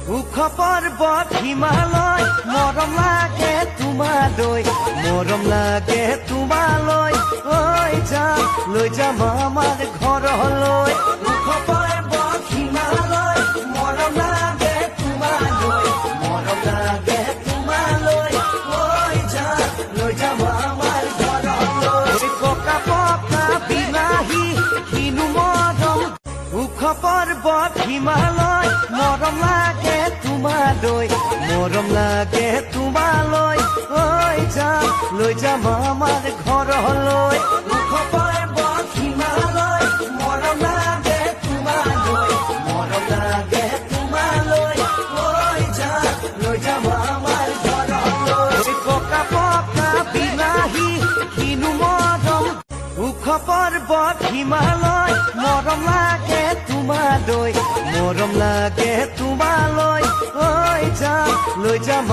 ওখ পৰ্বত হিমালয় মৰম লাগে তোমালৈ মৰম লাগে তোমালৈ ঐ যাম লৈ যাম আমাৰ ঘৰলৈ ওখ পৰ্বত হিমালয় মৰম লাগে তোমালৈ মৰম লাগে তোমালৈ ঐ যাম লৈ যাম আমাৰ ঘৰলৈ পকা পকা বিলাহী কিনো মৰম ওখ পৰ্বত হিমালয় মৰম লাগে তোমালৈ মৰম লাগে তোমালৈ ঐ যাম লৈ যাম আমাৰ ঘৰলৈ ওখ পৰ্বত হিমালয় মৰম লাগে তোমালৈ মৰম লাগে তোমালৈ ঐ যাম লৈ যাম আমাৰ ঘৰলৈ পকা পকা বিলাহী কিনো মৰম ওখ পৰ্বত হিমালয় মৰম লাগে তোমালৈ মৰম লাগে তোমালৈ ঐ যাম লৈ যাম